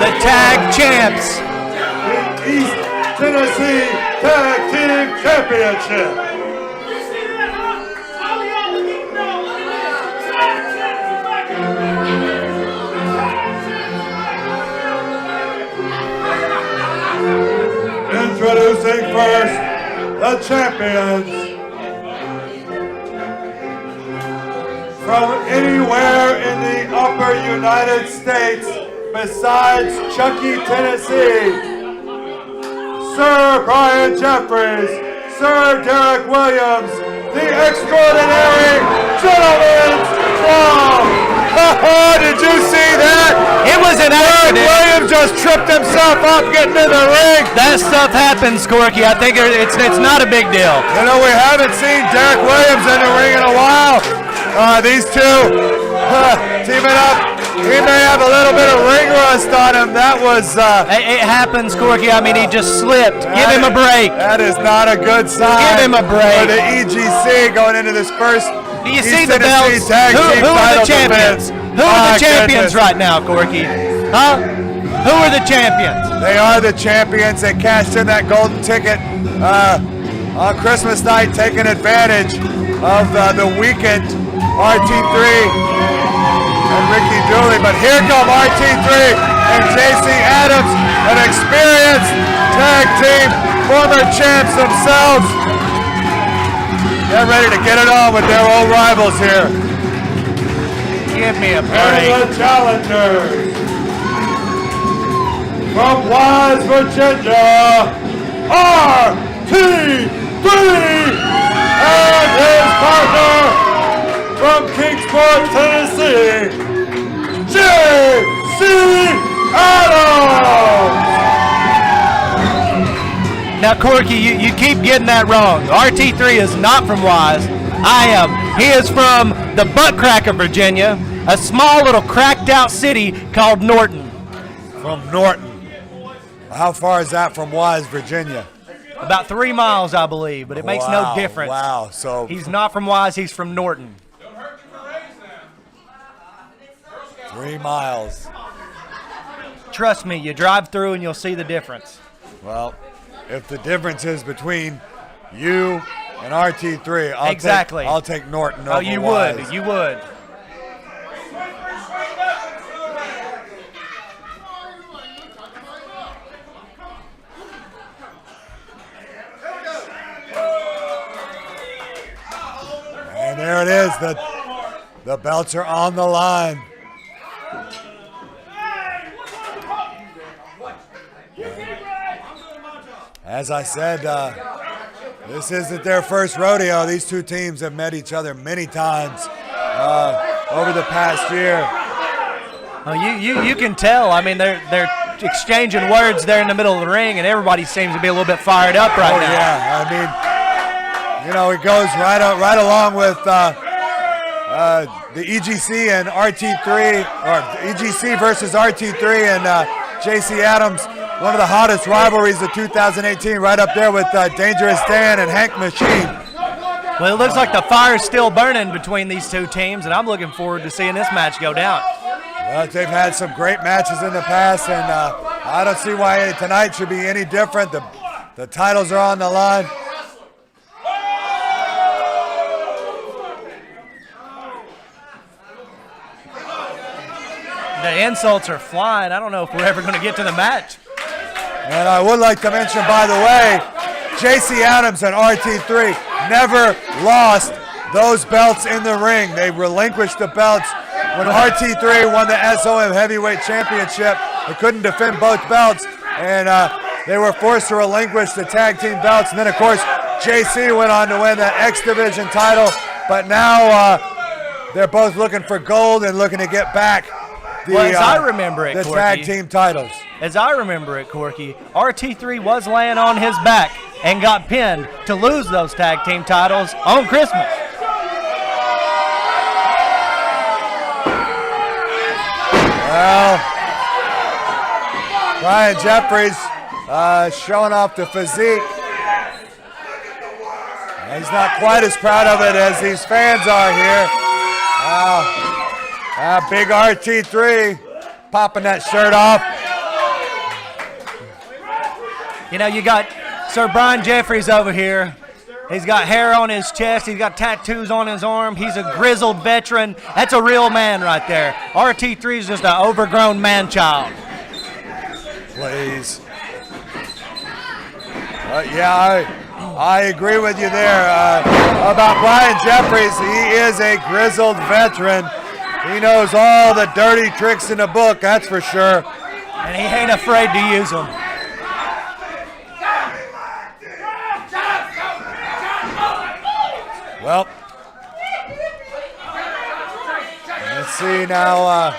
the tag champs. East Tennessee Tag Team Championship. Introducing first, the champions. From anywhere in the upper United States besides Chuckey, Tennessee, Sir Brian Jeffries, Sir Derrick Williams, the extraordinary gentleman's club. Did you see that? It was an accident. Williams just tripped himself up getting in the ring. That stuff happens, Corky. I think it's not a big deal. You know, we haven't seen Derrick Williams in the ring in a while. These two teaming up. He may have a little bit of ring rust on him. That was... it happens, Corky. I mean, he just slipped. Give him a break. That is not a good sign. Give him a break. For the EGC going into this first... Do you see the belts? Who are the champions? Who are the champions right now, Corky? Huh? Who are the champions? They are the champions. They cashed in that golden ticket on Christmas night, taking advantage of the weekend. RT3 and Ricky Dooley. But here come RT3 and JC Adams, an experienced tag team, former champs themselves. They're ready to get it on with their old rivals here. Give me a break. And the challengers from Wise, Virginia, RT3 and his partner from Kingsport, Tennessee, JC Adams. Now, Corky, you keep getting that wrong. RT3 is not from Wise. I am. He is from the Buttcracker, Virginia, a small little cracked out city called Norton. From Norton. How far is that from Wise, Virginia? About 3 miles, I believe, but it makes no difference. Wow, so he's not from Wise, he's from Norton. 3 miles. Trust me, you drive through and you'll see the difference. Well, if the difference is between you and RT3, I'll take Norton over you Wise. would. You would. And there it is. The belts are on the line. As I said, this isn't their first rodeo. These two teams have met each other many times over the past year. Oh, you can tell. I mean, they're exchanging words there in the middle of the ring, and everybody seems to be a little bit fired up right now. Yeah, I mean, you know, it goes right along with the EGC and RT3, or EGC versus RT3 and JC Adams. One of the hottest rivalries of 2018, right up there with Dangerous Dan and Hank Machine. Well, it looks like the fire's still burning between these two teams, and I'm looking forward to seeing this match go down. Well, they've had some great matches in the past, and I don't see why tonight should be any different. The titles are on the line. The insults are flying. I don't know if we're ever going to get to the match. And I would like to mention, by the way, JC Adams and RT3 never lost those belts in the ring. They relinquished the belts when RT3 won the SOM Heavyweight Championship. They couldn't defend both belts, and they were forced to relinquish the tag team belts. And then, of course, JC went on to win that X Division title. But now they're both looking for gold and looking to get back as I remember it, the Corky, tag team titles. As I remember it, Corky, RT3 was laying on his back and got pinned to lose those tag team titles on Christmas. Well, Brian Jeffries showing off the physique. He's not quite as proud of it as these fans are here. Big RT3 popping that shirt off. You know, you got Sir Brian Jeffries over here. He's got hair on his chest. He's got tattoos on his arm. He's a grizzled veteran. That's a real man right there. RT3 is just an overgrown man-child. Please. Yeah, I agree with you there. About Brian Jeffries, he is a grizzled veteran. He knows all the dirty tricks in the book, that's for sure. And he ain't afraid to use them. Well, let's see now.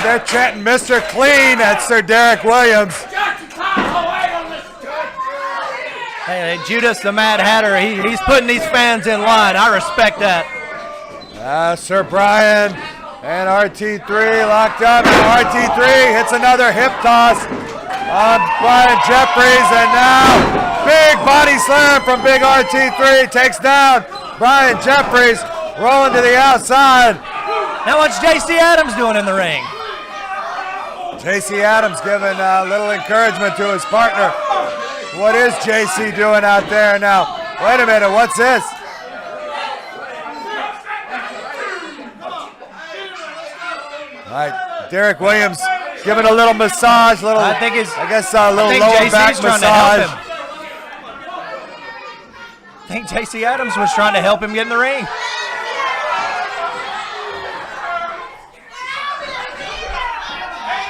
They're chanting Mr. Clean at Sir Derrick Williams. Hey, Judas the Mad Hatter, he's putting these fans in line. I respect that. Sir Brian and RT3 locked up. And RT3 hits another hip toss on Brian Jeffries. And now big body slam from big RT3 takes down Brian Jeffries, rolling to the outside. Now what's JC Adams doing in the ring? JC Adams giving a little encouragement to his partner. What is JC doing out there now? Wait a minute, what's this? All right, Derrick Williams giving a little massage, a little lower back massage. I think JC Adams was trying to help him get in the ring.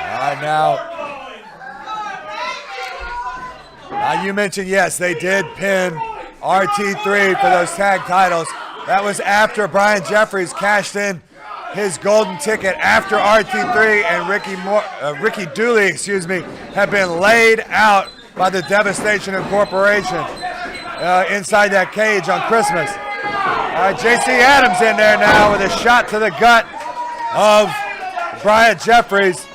All right, now you mentioned, yes, they did pin RT3 for those tag titles. That was after Brian Jeffries cashed in his golden ticket after RT3 and Ricky Dooley, had been laid out by the Devastation Incorporation inside that cage on Christmas. All right, JC Adams in there now with a shot to the gut of Brian Jeffries.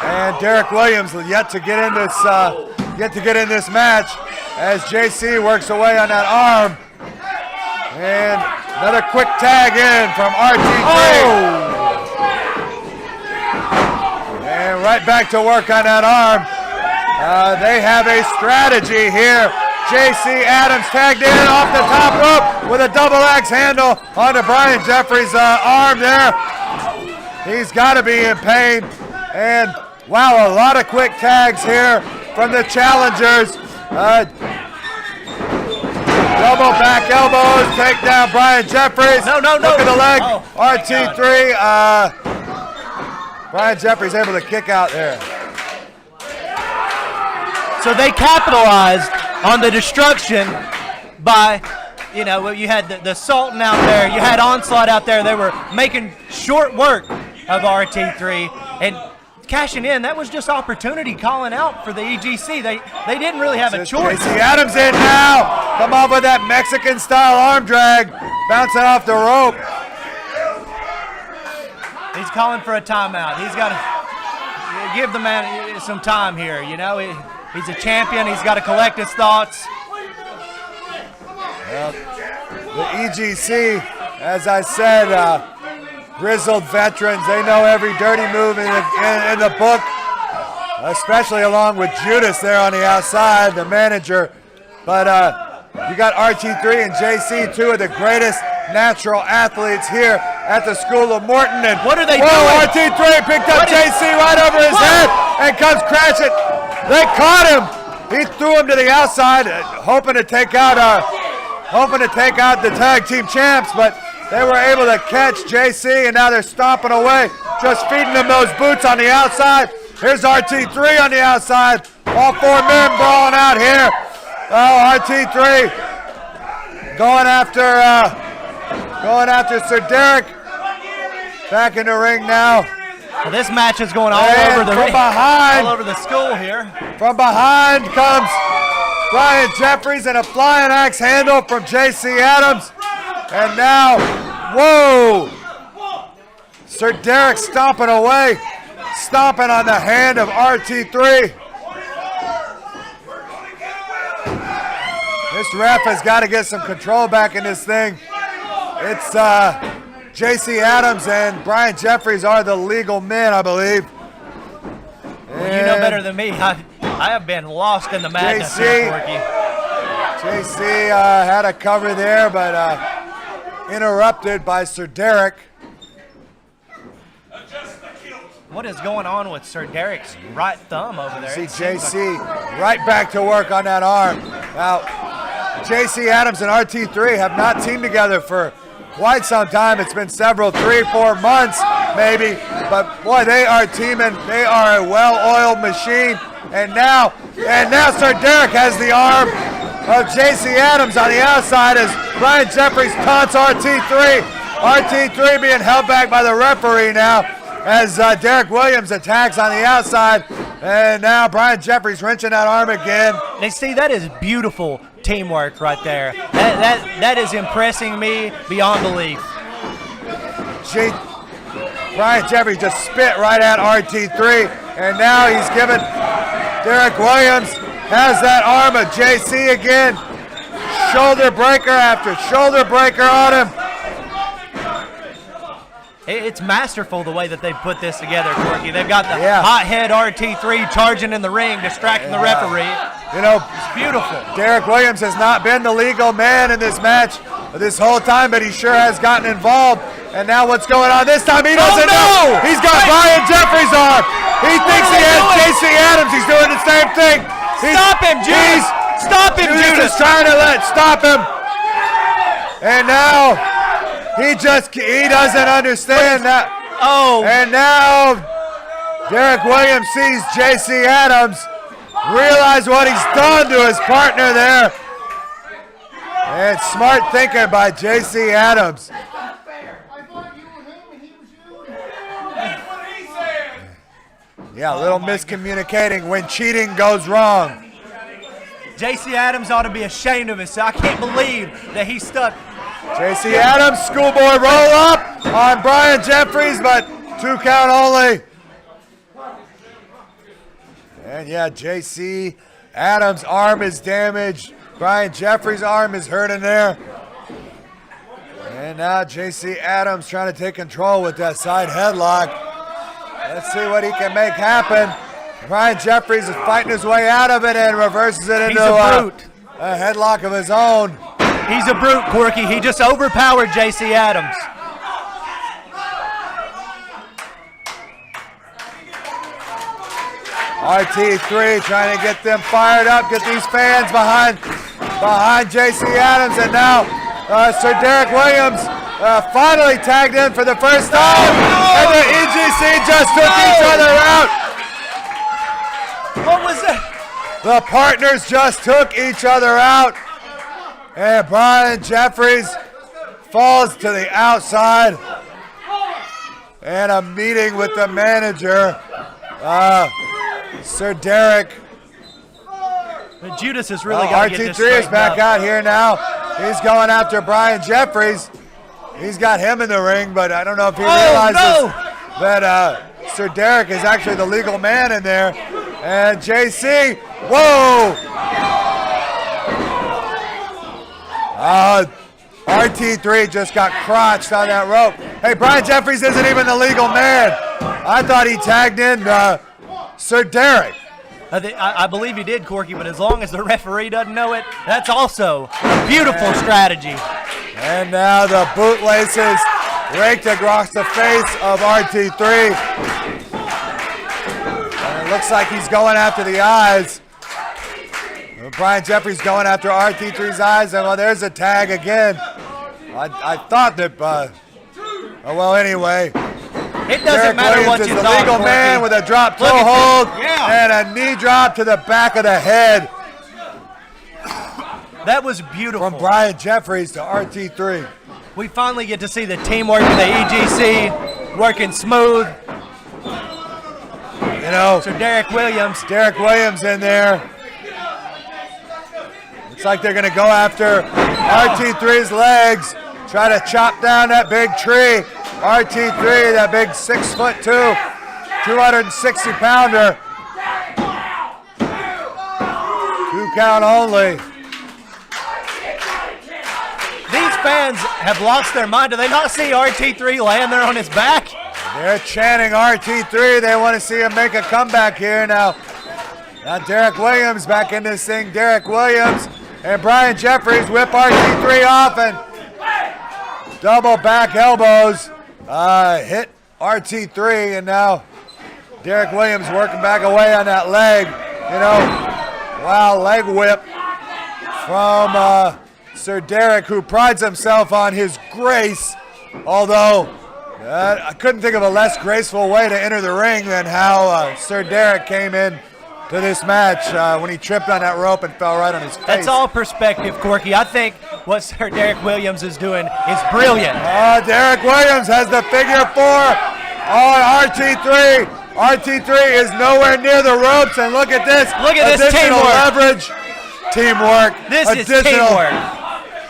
And Derrick Williams yet to get in this match as JC works away on that arm. And another quick tag in from RT3. And right back to work on that arm. They have a strategy here. JC Adams tagged in off the top rope with a double axe handle onto Brian Jeffries' arm there. He's got to be in pain. And wow, a lot of quick tags here from the challengers. Double back elbows, take down Brian Jeffries. No. Look at the leg. Oh, RT3. Brian Jeffries able to kick out there. So they capitalized on the destruction by, you had the Sultan out there, you had Onslaught out there. They were making short work of RT3 and cashing in. That was just opportunity calling out for the EGC. They didn't really have a choice. JC Adams in now. Come off with that Mexican-style arm drag, bouncing off the rope. He's calling for a timeout. He's got to give the man some time here. He's a champion. He's got to collect his thoughts. Well, the EGC, as I said, grizzled veterans. They know every dirty move in the book, especially along with Judas there on the outside, the manager. But you got RT3 and JC, two of the greatest natural athletes here at the School of Morton. And what are they doing? RT3 picked up JC right over his head and comes crashing. They caught him. He threw him to the outside, hoping to take out the tag team champs, but they were able to catch JC, and now they're stomping away, just feeding him those boots on the outside. Here's RT3 on the outside. All four men brawling out here. Oh, RT3 going after Sir Derrick. Back in the ring now. Well, this match is going all over the ring, all over the school here. From behind comes Brian Jeffries and a flying axe handle from JC Adams. And now, whoa! Sir Derrick stomping away, stomping on the hand of RT3. This ref has got to get some control back in this thing. It's JC Adams and Brian Jeffries are the legal men, I believe. you know better than me. I have been lost in the madness here, Corky. JC had a cover there, but interrupted by Sir Derrick. What is going on with Sir Derrick's right thumb over there? See JC right back to work on that arm. Now, JC Adams and RT3 have not teamed together for quite some time. It's been several, 3-4 months maybe, but boy, they are teaming. They are a well-oiled machine. And now Sir Derrick has the arm of JC Adams on the outside as Brian Jeffries taunts RT3. RT3 being held back by the referee now as Derrick Williams attacks on the outside. And now Brian Jeffries wrenching that arm again. They see that is beautiful teamwork right there. That is impressing me beyond belief. Brian Jeffries just spit right at RT3, and now he's given Derrick Williams has that arm of JC again. Shoulder breaker after shoulder breaker on him. It's masterful the way that they put this together, Corky. They've got the hothead RT3 charging in the ring, distracting the referee. You know, it's beautiful. Derrick Williams has not been the legal man in this match this whole time, but he sure has gotten involved. And now what's going on this time? He doesn't know. He's got Brian Jeffries' arm. He thinks he has JC Adams. He's doing the same thing. Stop him, Judas. Stop him, Judas. Judas is trying to stop him. And now he doesn't understand that. Oh. And now Derrick Williams sees JC Adams, realize what he's done to his partner there. And smart thinking by JC Adams. Yeah, a little miscommunicating when cheating goes wrong. JC Adams ought to be ashamed of himself. I can't believe that he stuck. JC Adams, schoolboy roll up on Brian Jeffries, but 2 count only. And yeah, JC Adams' arm is damaged. Brian Jeffries' arm is hurting there. And now JC Adams trying to take control with that side headlock. Let's see what he can make happen. Brian Jeffries is fighting his way out of it and reverses it into a headlock of his own. He's a brute, Corky. He just overpowered JC Adams. RT3 trying to get them fired up, get these fans behind JC Adams, and now Sir Derrick Williams finally tagged in for the first time, and the EGC just took each other out. What was that? The partners just took each other out, and Brian Jeffries falls to the outside, and a meeting with the manager, Sir Derrick. Judas is really got to get this RT3 is back out here now. He's going after Brian Jeffries. He's got him in the ring, but I don't know if he realizes that Sir Derrick is actually the legal man in there. And JC, whoa! RT3 just got crotched on that rope. Hey, Brian Jeffries isn't even the legal man. I thought he tagged in Sir Derrick. I believe he did, Corky, but as long as the referee doesn't know it, that's also a beautiful strategy. And now the bootlaces raked across the face of RT3. And it looks like he's going after the eyes. Brian Jeffries going after RT3's eyes, and well, there's a tag again. I thought that, well, anyway. It doesn't matter what you thought, the legal man with a drop toe hold and a knee drop to the back of the head. That was beautiful. From Brian Jeffries to RT3. We finally get to see the teamwork of the EGC working smooth. You know, so Derrick Williams in there. Looks like they're going to go after RT3's legs, try to chop down that big tree. RT3, that big 6'2", 260-pounder. 2 count only. These fans have lost their mind. Do they not see RT3 laying there on his back? They're chanting RT3. They want to see him make a comeback here now. Now Derrick Williams back in this thing. Derrick Williams and Brian Jeffries whip RT3 off and double back elbows. Hit RT3, and now Derrick Williams working back away on that leg. You know, wow, leg whip from Sir Derrick, who prides himself on his grace, although I couldn't think of a less graceful way to enter the ring than how Sir Derrick came in to this match when he tripped on that rope and fell right on his face. That's all perspective, Corky. I think what Sir Derrick Williams is doing is brilliant. Derrick Williams has the figure 4 on RT3. RT3 is nowhere near the ropes, and look at this. Look at this additional teamwork. Leverage. Teamwork. This is teamwork.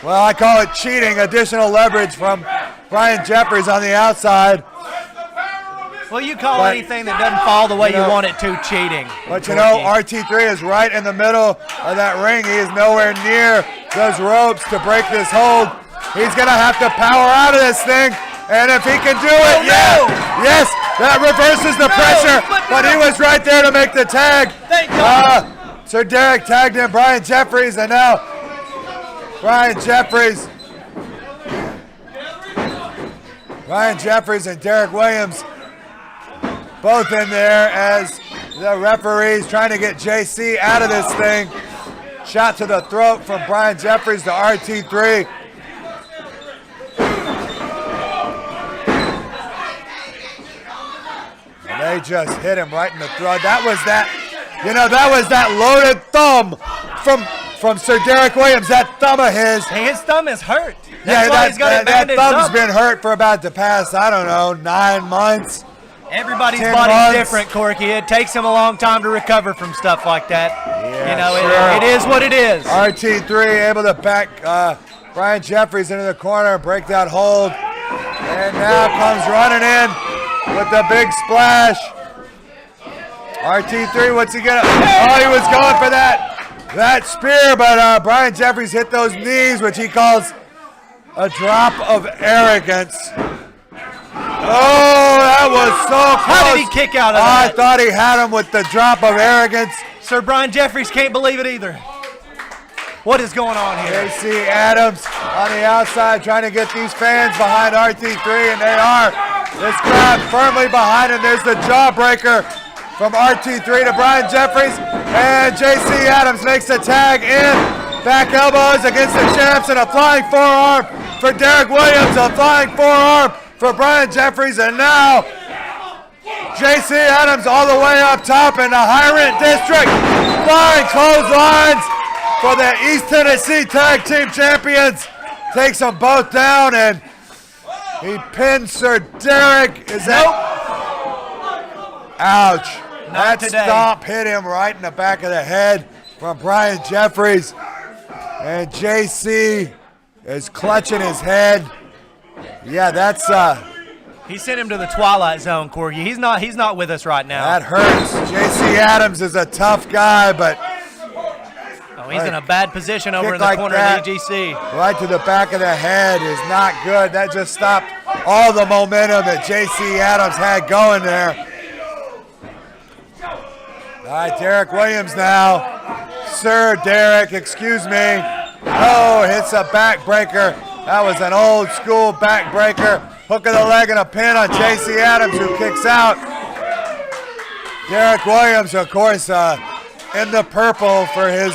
Well, I call it cheating. Additional leverage from Brian Jeffries on the outside. Well, you call anything that doesn't fall the way you want it to cheating. But you know, RT3 is right in the middle of that ring. He is nowhere near those ropes to break this hold. He's going to have to power out of this thing. And if he can do it, yes, that reverses the pressure. But he was right there to make the tag. Thank God. Sir Derrick tagged in Brian Jeffries, and now Brian Jeffries and Derrick Williams both in there as the referee's trying to get JC out of this thing. Shot to the throat from Brian Jeffries to RT3. And they just hit him right in the throat. That was that loaded thumb from Sir Derrick Williams. That thumb of his. His thumb is hurt. That's why he's got it that bandaged thumb's up. been hurt for about the past, 9 months. Everybody's 10 body's months. different, Corky. It takes him a long time to recover from stuff like that. Yeah, it is what it is. RT3 able to back Brian Jeffries into the corner, break that hold. And now comes running in with the big splash. RT3, what's he gonna? Oh, he was going for that spear, but Brian Jeffries hit those knees, which he calls a drop of arrogance. Oh, that was so close. How did he kick out of that? I thought he had him with the drop of arrogance. Sir Brian Jeffries can't believe it either. What is going on here? JC Adams on the outside trying to get these fans behind RT3, and they are. This crowd firmly behind him. There's the jawbreaker from RT3 to Brian Jeffries, and JC Adams makes the tag in. Back elbows against the champs, and a flying forearm for Derrick Williams, a flying forearm for Brian Jeffries, and now JC Adams all the way up top in the High Rent District. Flying clotheslines for the East Tennessee Tag Team Champions. Takes them both down, and he pins Sir Derrick. Is that? Ouch. Not that today. stomp hit him right in the back of the head from Brian Jeffries. And JC is clutching his head. Yeah, that's He sent him to the Twilight Zone, Corky. He's not with us right now. that hurts. JC Adams is a tough guy, but He's in a bad position over in the like corner that, of EGC. right to the back of the head is not good. That just stopped all the momentum that JC Adams had going there. All right, Derrick Williams now. Sir Derrick, excuse me. Oh, hits a backbreaker. That was an old school backbreaker. Hook of the leg and a pin on JC Adams, who kicks out. Derrick Williams, of course, in the purple for his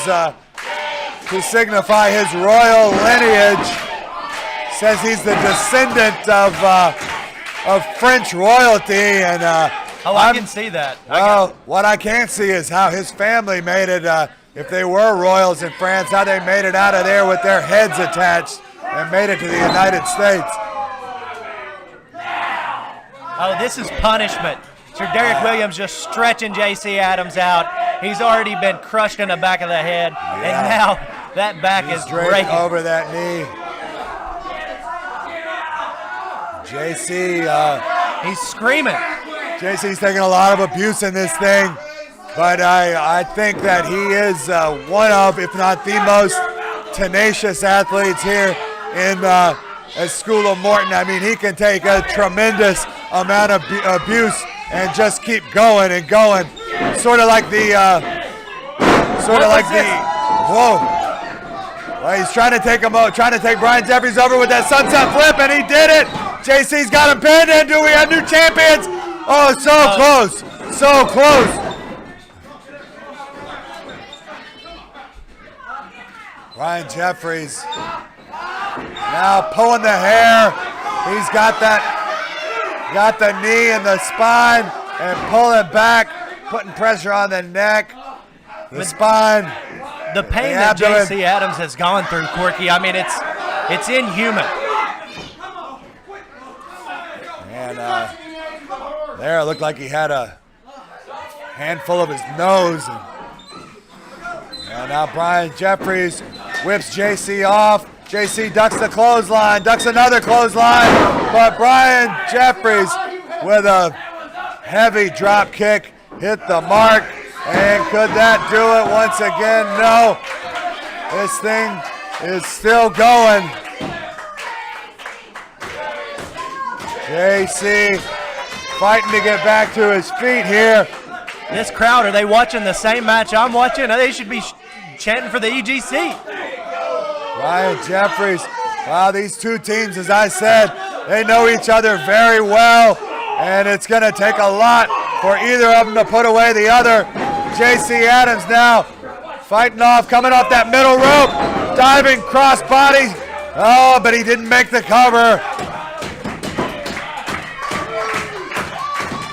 to signify his royal lineage. Says he's the descendant of French royalty, and I can see that. well, what I can't see is how his family made it. If they were royals in France, how they made it out of there with their heads attached and made it to the United States. Oh, this is punishment. Sir Derrick Williams just stretching JC Adams out. He's already been crushed in the back of the head, and now that back is breaking. Over that knee. JC, He's screaming. JC's taking a lot of abuse in this thing, but I think that he is one of, if not the most tenacious athletes here in at School of Morton. I mean, he can take a tremendous amount of abuse and just keep going and going. Sort of like the, whoa. Well, he's trying to take him out, trying to take Brian Jeffries over with that sunset flip, and he did it. JC's got him pinned, and do we have new champions? Oh, so close, so close. Brian Jeffries now pulling the hair. He's got the knee and the spine and pulling back, putting pressure on the neck, the spine. The pain that JC Adams has gone through, Corky, I mean, it's inhuman. And there it looked like he had a handful of his nose. And now Brian Jeffries whips JC off. JC ducks the clothesline, ducks another clothesline, but Brian Jeffries with a heavy drop kick hit the mark. And could that do it once again? No. This thing is still going. JC fighting to get back to his feet here. This crowd, are they watching the same match I'm watching? They should be chanting for the EGC. Brian Jeffries. Wow, these two teams, as I said, they know each other very well. And it's going to take a lot for either of them to put away the other. JC Adams now fighting off, coming off that middle rope, diving crossbody. Oh, but he didn't make the cover.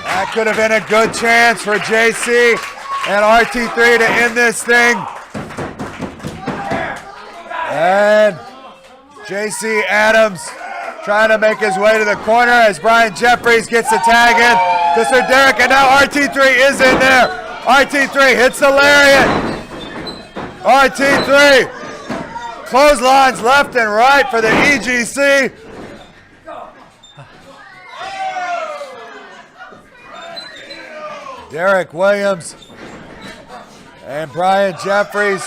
That could have been a good chance for JC and RT3 to end this thing. And JC Adams trying to make his way to the corner as Brian Jeffries gets the tag in to Sir Derrick, and now RT3 is in there. RT3 hits the lariat. RT3 clotheslines left and right for the EGC. Derrick Williams and Brian Jeffries.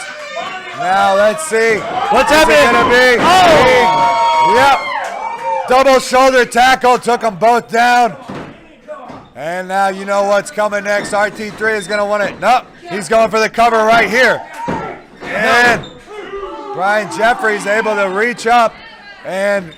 Now let's see. What's happening? Gonna be? Oh! Yep. Double shoulder tackle took them both down. And now you know what's coming next. RT3 is going to want it. Nope, he's going for the cover right here. And Brian Jeffries able to reach up and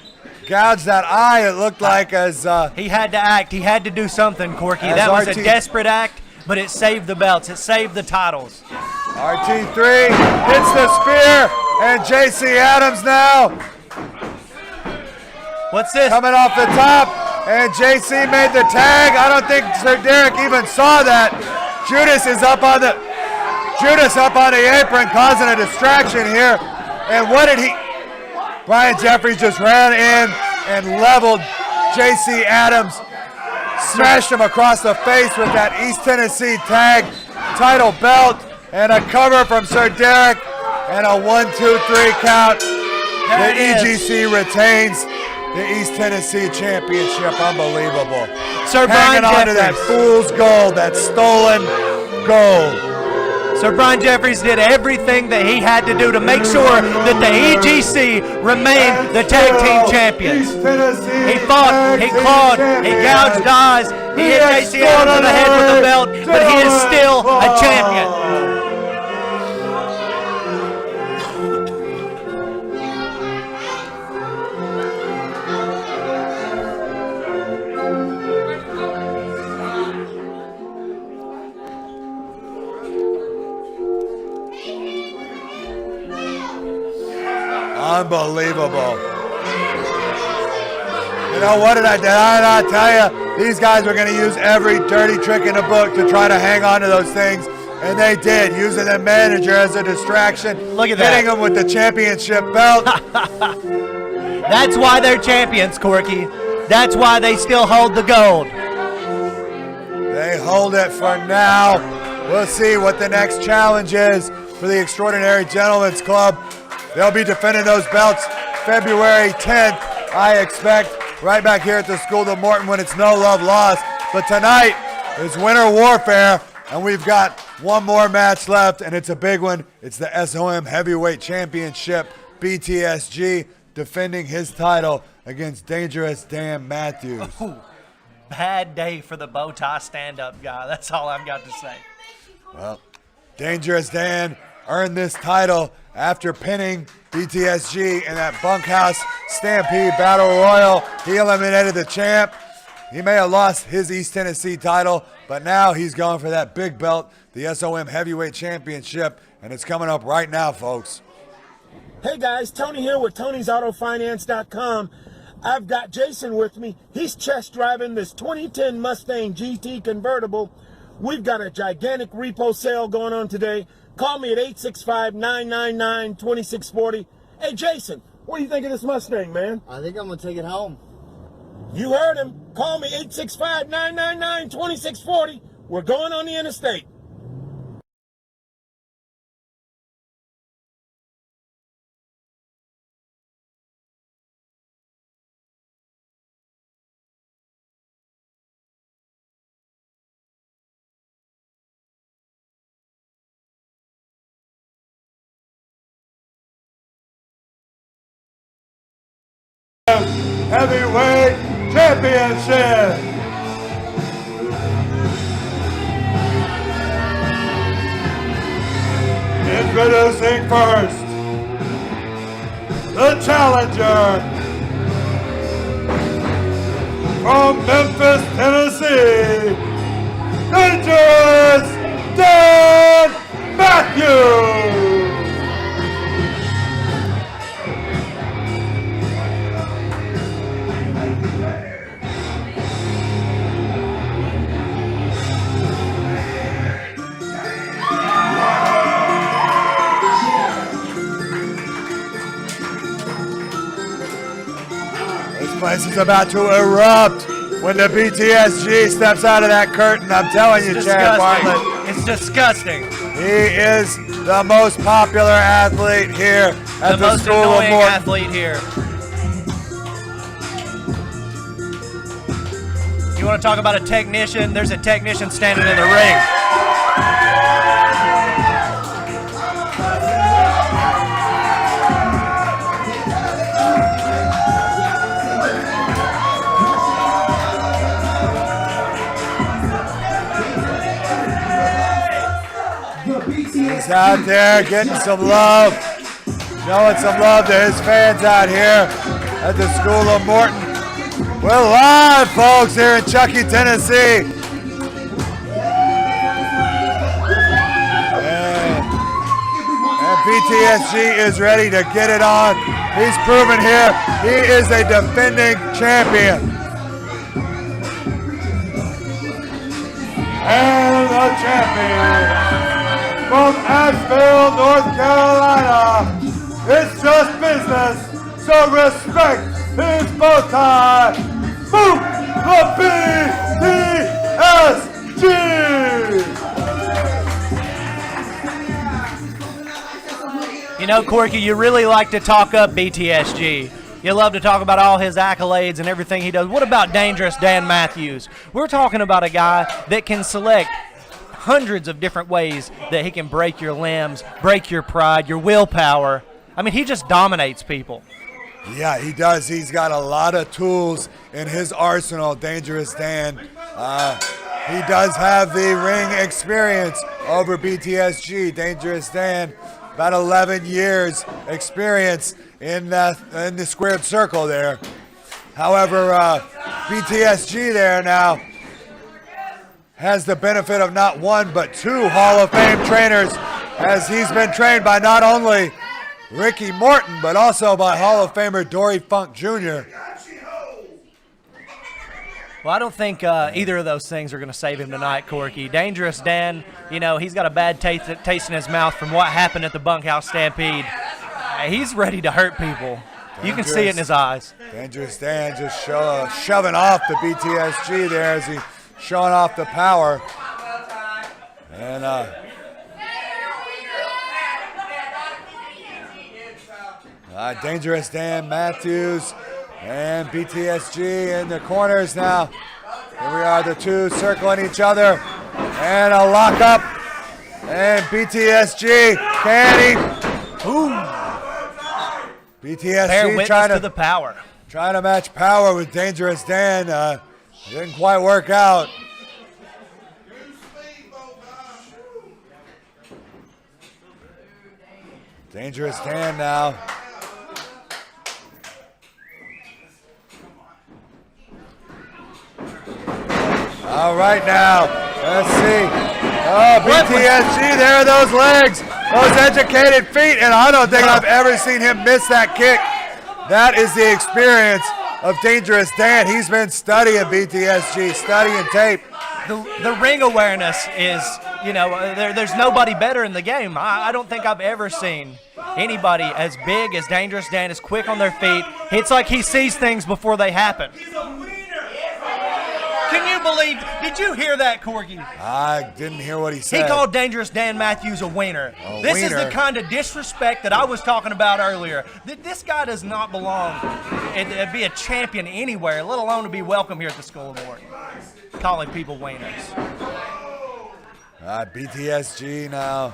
gouge that eye, it looked like, as he had to act. He had to do something, Corky. That was a desperate act, but it saved the belts. It saved the titles. RT3 hits the spear, and JC Adams now. What's this? Coming off the top. And JC made the tag. I don't think Sir Derrick even saw that. Judas up on the apron, causing a distraction here. And what did he? Brian Jeffries just ran in and leveled JC Adams, smashed him across the face with that East Tennessee tag title belt, and a cover from Sir Derrick, and a 1-2-3 count. The EGC retains the East Tennessee Championship. Unbelievable. Sir Hanging Brian on to that fool's gold, that stolen gold. Sir Brian Jeffries did everything that he had to do to make sure that the EGC remained the tag team champions. He fought, he clawed, he gouged eyes, he hit JC Adams on the head with the belt, but he is still a champion. Unbelievable. You know, what did I not tell you? These guys were going to use every dirty trick in the book to try to hang on to those things, and they did, using the manager as a distraction. Look at that. Hitting them with the championship belt. That's why they're champions, Corky. That's why they still hold the gold. They hold it for now. We'll see what the next challenge is for the Extraordinary Gentlemen's Club. They'll be defending those belts February 10th, I expect, right back here at the School of Morton when it's no love lost. But tonight is Winter Warfare, and we've got one more match left, and it's a big one. It's the SOM Heavyweight Championship. BTSG defending his title against Dangerous Dan Matthews. bad day for the bow tie stand-up guy. That's all I've got to say. Well, Dangerous Dan earned this title after pinning BTSG in that bunkhouse stampede battle royal. He eliminated the champ. He may have lost his East Tennessee title, but now he's going for that big belt, the SOM Heavyweight Championship, and it's coming up right now, folks. Hey guys, Tony here with Tony'sAutofinance.com. I've got Jason with me. He's test driving this 2010 Mustang GT convertible. We've got a gigantic repo sale going on today. Call me at 865-999-2640. Hey Jason, what do you think of this Mustang, man? I think I'm going to take it home. You heard him. Call me 865-999-2640. We're going on the interstate. Heavyweight Championship. Introducing first, the challenger from Memphis, Tennessee, Dangerous Dan Matthews. This place is about to erupt when the BTSG steps out of that curtain. I'm telling you, Chad Bartlett. It's disgusting. He is the most popular athlete here at the School of Morton. The most annoying athlete here. You want to talk about a technician? There's a technician standing in the ring. He's out there getting some love, showing some love to his fans out here at the School of Morton. We're live, folks, here in Chuckey, Tennessee. And BTSG is ready to get it on. He's proven here he is a defending champion. And the champion from Asheville, North Carolina. It's just business, so respect his bow tie. Boom! The BTSG! You know, Corky, you really like to talk up BTSG. You love to talk about all his accolades and everything he does. What about Dangerous Dan Matthews? We're talking about a guy that can select hundreds of different ways that he can break your limbs, break your pride, your willpower. I mean, he just dominates people. Yeah, he does. He's got a lot of tools in his arsenal, Dangerous Dan. He does have the ring experience over BTSG. Dangerous Dan, about 11 years experience in the squared circle there. However, BTSG there now has the benefit of not one but two Hall of Fame trainers, as he's been trained by not only Ricky Morton, but also by Hall of Famer Dory Funk Jr. Well, I don't think either of those things are going to save him tonight, Corky. Dangerous Dan, you know, he's got a bad taste in his mouth from what happened at the bunkhouse stampede. He's ready to hurt people. You can see it in his eyes. Dangerous Dan just shoving off the BTSG there as he showing off the power. And Dangerous Dan Matthews and BTSG in the corners now. Here we are, the two circling each other. And a lockup. And BTSG, can he? Ooh. BTSG Bear witness to the power. Trying to match power with Dangerous Dan. Didn't quite work out. Dangerous Dan now. All right now, let's see. Oh, BTSG, there are those legs, those educated feet, and I don't think I've ever seen him miss that kick. That is the experience of Dangerous Dan. He's been studying BTSG, studying tape. The ring awareness is, there's nobody better in the game. I don't think I've ever seen anybody as big as Dangerous Dan, as quick on their feet. It's like he sees things before they happen. Can you believe, did you hear that, Corky? I didn't hear what he said. He called Dangerous Dan Matthews a wiener. This is the kind of disrespect that I was talking about earlier. This guy does not belong to be a champion anywhere, let alone to be welcome here at the School of Morton. Calling people wieners. BTSG now.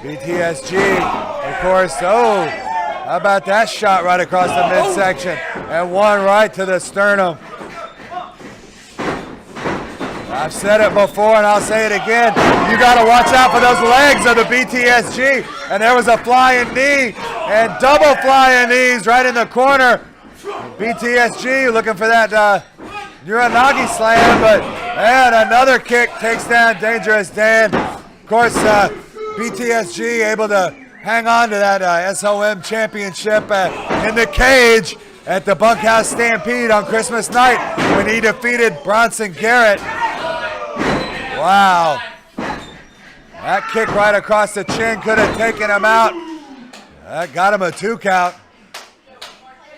BTSG, of course. Oh, how about that shot right across the midsection and one right to the sternum. I've said it before and I'll say it again. You got to watch out for those legs of the BTSG. And there was a flying knee and double flying knees right in the corner. BTSG looking for that Uranagi slam, but and another kick takes down Dangerous Dan. Of course, BTSG able to hang on to that SOM championship in the cage at the Bunkhouse Stampede on Christmas night when he defeated Bronson Garrett. Wow. That kick right across the chin could have taken him out. That got him a 2 count.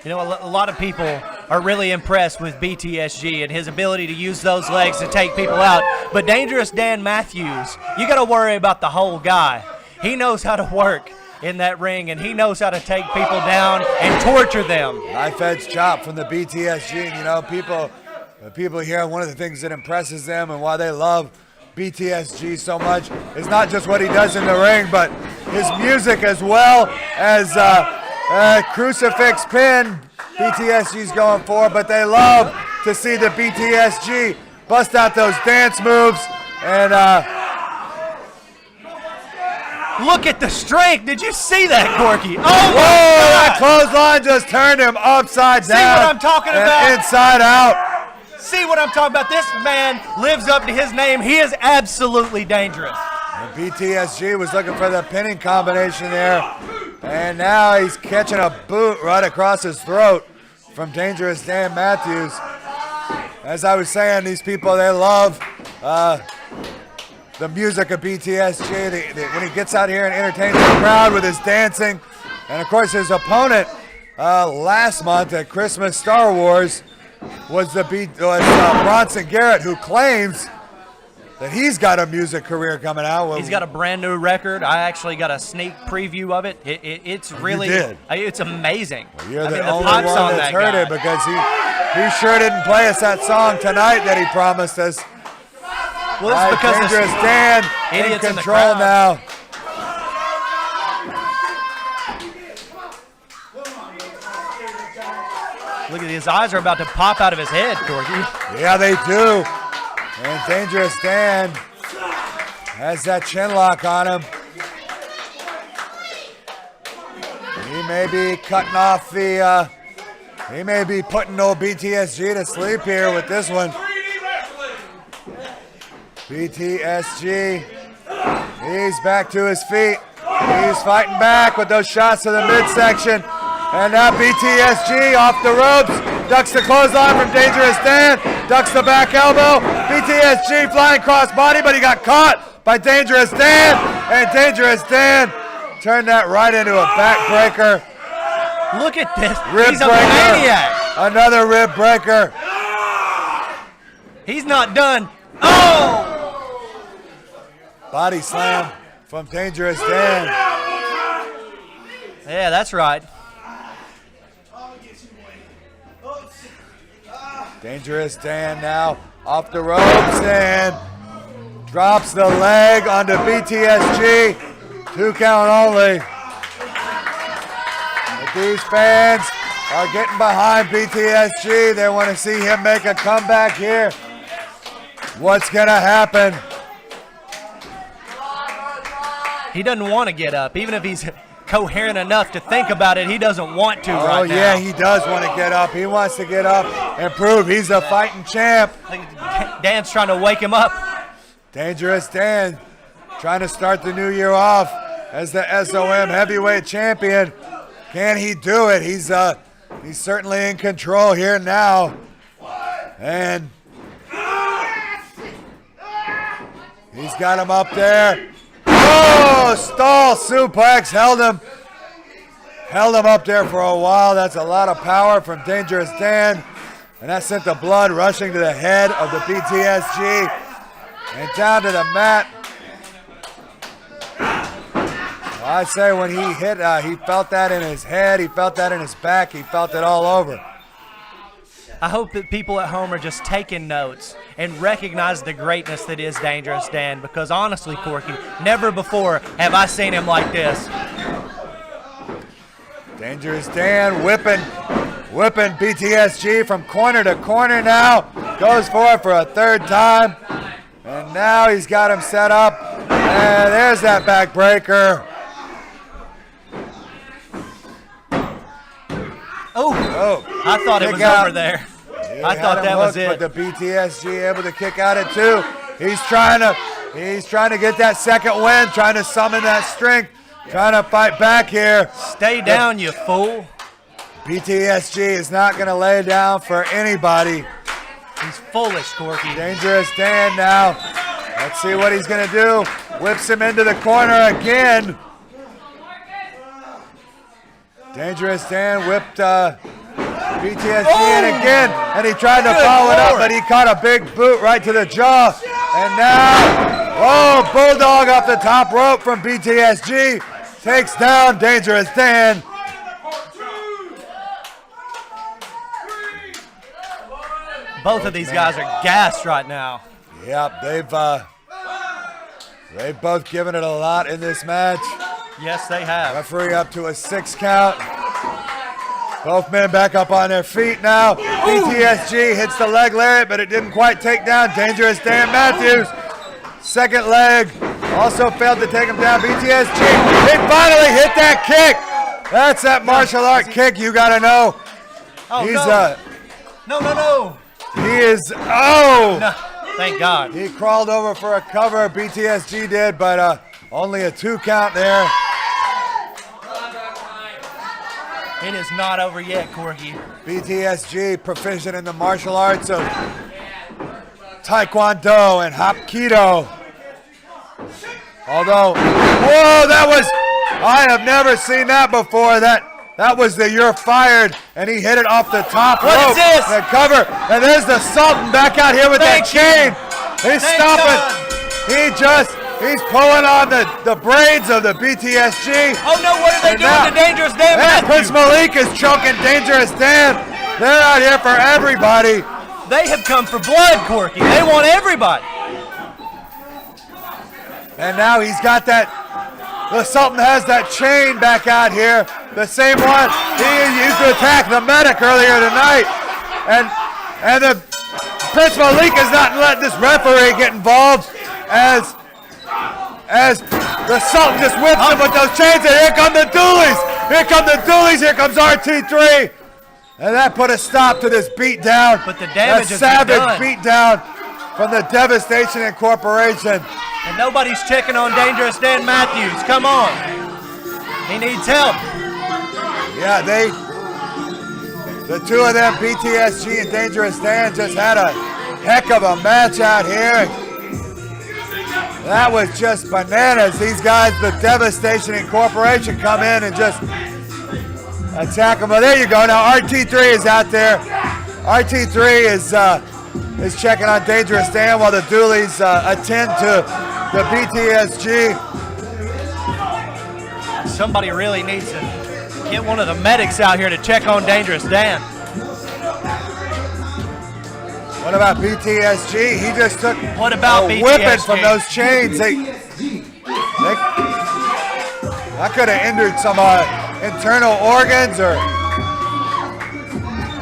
A lot of people are really impressed with BTSG and his ability to use those legs to take people out. But Dangerous Dan Matthews, you got to worry about the whole guy. He knows how to work in that ring, and he knows how to take people down and torture them. Knife edge chop from the BTSG. People here, one of the things that impresses them and why they love BTSG so much is not just what he does in the ring, but his music as well as crucifix pin BTSG's going for, but they love to see the BTSG bust out those dance moves and look at the strength. Did you see that, Corky? Oh, whoa, that clothesline just turned him upside down. See what I'm talking about? Inside out. See what I'm talking about? This man lives up to his name. He is absolutely dangerous. And BTSG was looking for the pinning combination there. And now he's catching a boot right across his throat from Dangerous Dan Matthews. As I was saying, these people, they love the music of BTSG. When he gets out here and entertains the crowd with his dancing. And of course his opponent last month at Christmas Star Wars was Bronson Garrett, who claims that he's got a music career coming out. He's got a brand new record. I actually got a sneak preview of it. It's really, it's amazing. Well, you're the only one that's heard it because he sure didn't play us that song tonight that he promised us. Well, it's because Dangerous Dan in control now. Look at his eyes are about to pop out of his head, Corky. Yeah, they do. And Dangerous Dan has that chin lock on him. He may be cutting off he may be putting old BTSG to sleep here with this one. BTSG, he's back to his feet. He's fighting back with those shots to the midsection. And now BTSG off the ropes, ducks the clothesline from Dangerous Dan, ducks the back elbow. BTSG flying cross body, but he got caught by Dangerous Dan. And Dangerous Dan turned that right into a backbreaker. Look at this. He's a maniac. Another rib breaker. He's not done. Oh! Body slam from Dangerous Dan. Yeah, that's right. Dangerous Dan now off the ropes and drops the leg onto BTSG. 2 count only. But these fans are getting behind BTSG. They want to see him make a comeback here. What's going to happen? He doesn't want to get up. Even if he's coherent enough to think about it, he doesn't want to right now. Oh, yeah, he does want to get up. He wants to get up and prove he's a fighting champ. I think Dan's trying to wake him up. Dangerous Dan trying to start the new year off as the SOM heavyweight champion. Can he do it? He's certainly in control here now. And he's got him up there. Oh, stall suplex, held him up there for a while. That's a lot of power from Dangerous Dan. And that sent the blood rushing to the head of the BTSG and down to the mat. I say when he hit, he felt that in his head, he felt that in his back, he felt it all over. I hope that people at home are just taking notes and recognize the greatness that is Dangerous Dan, because honestly, Corky, never before have I seen him like this. Dangerous Dan whipping BTSG from corner to corner now. Goes for it for a third time. And now he's got him set up. And there's that backbreaker. Oh, I thought it was over there. I thought that was it. But the BTSG able to kick out at 2. He's trying to get that second win, trying to summon that strength, trying to fight back here. Stay down, you fool. BTSG is not going to lay down for anybody. He's foolish, Corky. Dangerous Dan now. Let's see what he's going to do. Whips him into the corner again. Dangerous Dan whipped BTSG in again, and he tried to follow it up, but he caught a big boot right to the jaw. And now, bulldog off the top rope from BTSG. Takes down Dangerous Dan. Both of these guys are gassed right now. Yep, they've both given it a lot in this match. Yes, they have. Referee up to a 6 count. Both men back up on their feet now. BTSG hits the leg lariat, but it didn't quite take down Dangerous Dan Matthews. Second leg also failed to take him down. BTSG, he finally hit that kick. That's that martial art kick you got to know. Oh, He's No. He is, No, thank God. He crawled over for a cover, BTSG did, but only a 2 count there. It is not over yet, Corky. BTSG proficient in the martial arts of Taekwondo and Hapkido. Although, I have never seen that before. That was the you're fired, and he hit it off the top rope. What is this? The cover, and there's the Sultan back out here with that chain. He's stopping. He's pulling on the braids of the BTSG. Oh no, what are they doing to Dangerous Dan Matthews? Prince Malik is choking Dangerous Dan. They're out here for everybody. They have come for blood, Corky. They want everybody. And now he's got that, the Sultan has that chain back out here. The same one he used to attack the medic earlier tonight. And the Prince Malik is not letting this referee get involved as the Sultan just whips him with those chains, and here come the dualies! Here come the dualies! Here comes RT3! And that put a stop to this beatdown. But the damage is savage beatdown from the Devastation Incorporation. And nobody's checking on Dangerous Dan Matthews. Come on. He needs help. Yeah, the two of them, BTSG and Dangerous Dan, just had a heck of a match out here. That was just bananas. These guys, the Devastation Incorporation, come in and just attack them. Well, there you go. Now RT3 is out there. RT3 is checking on Dangerous Dan while the dualies attend to the BTSG. Somebody really needs to get one of the medics out here to check on Dangerous Dan. What about BTSG? He just took a whipping from those chains. That could have injured some internal organs, or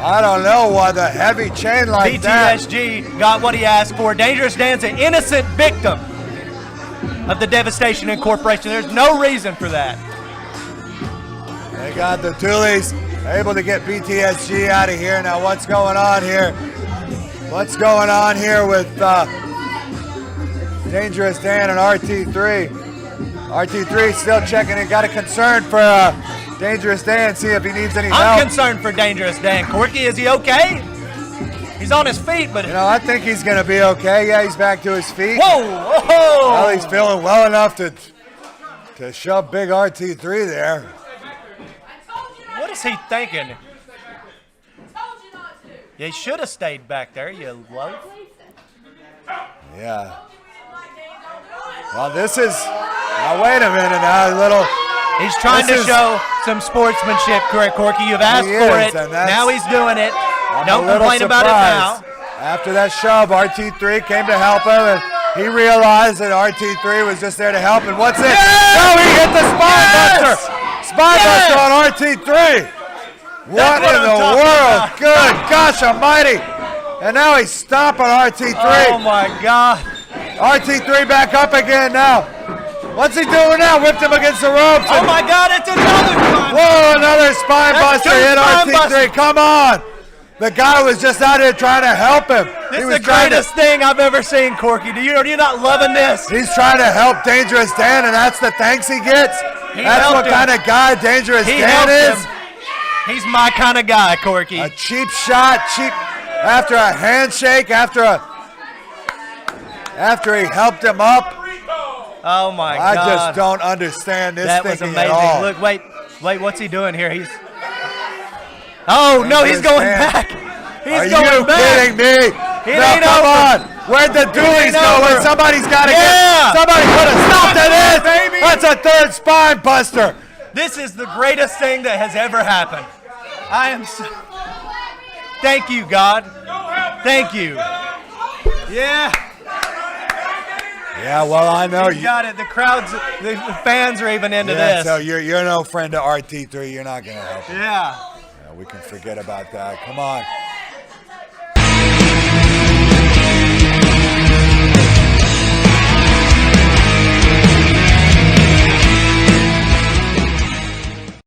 I don't know why the heavy chain like that. BTSG got what he asked for. Dangerous Dan's an innocent victim of the Devastation Incorporation. There's no reason for that. They got the Doolies able to get BTSG out of here. Now what's going on here? What's going on here with Dangerous Dan and RT3? RT3 still checking in. Got a concern for Dangerous Dan, see if he needs any help. I'm concerned for Dangerous Dan. Corky, is he okay? He's on his feet, but... You know, I think he's going to be okay. Yeah, he's back to his feet. Whoa! Whoa! Well, he's feeling well enough to shove big RT3 there. What is he thinking? You should have stayed back there, you loaf. Yeah. Well, this is... Now, wait a minute now, a little... He's trying to show some sportsmanship, correct, Corky? You've asked for it. Now he's doing it. Don't complain about it now. After that shove, RT3 came to help him, and he realized that RT3 was just there to help. And what's it? Yes! No, he hit the spine buster. Spine buster on RT3. What in the world? Good gosh almighty. And now he's stomping RT3. Oh, my God. RT3 back up again now. What's he doing now? Whipped him against the ropes. Oh, my God, it's another spine. Whoa, another spine That's buster two hit spine RT3. busters. Come on. The guy was just out here trying to help him. This is the greatest thing I've ever seen, Corky. Are you not loving this? He's trying to help Dangerous Dan, and that's the thanks he gets. That's what kind of guy Dangerous Dan is. He's my kind of guy, Corky. A cheap shot, after a handshake, after he helped him up. Oh my God! I just don't understand this thinking at all. Look, wait, what's he doing here? Oh no, he's going back. He's going back. Are you kidding me? It ain't come over. on. Where'd the Doolies go? Somebody's got to get. Somebody put a stop to this. Baby. That's a third spine buster. This is the greatest thing that has ever happened. I am so... Thank you, God. Thank you. Yeah. Yeah, well, I know you got it. The crowds, the fans are even into this. So you're no friend to RT3. You're not gonna help him. Yeah. We can forget about that. Come on.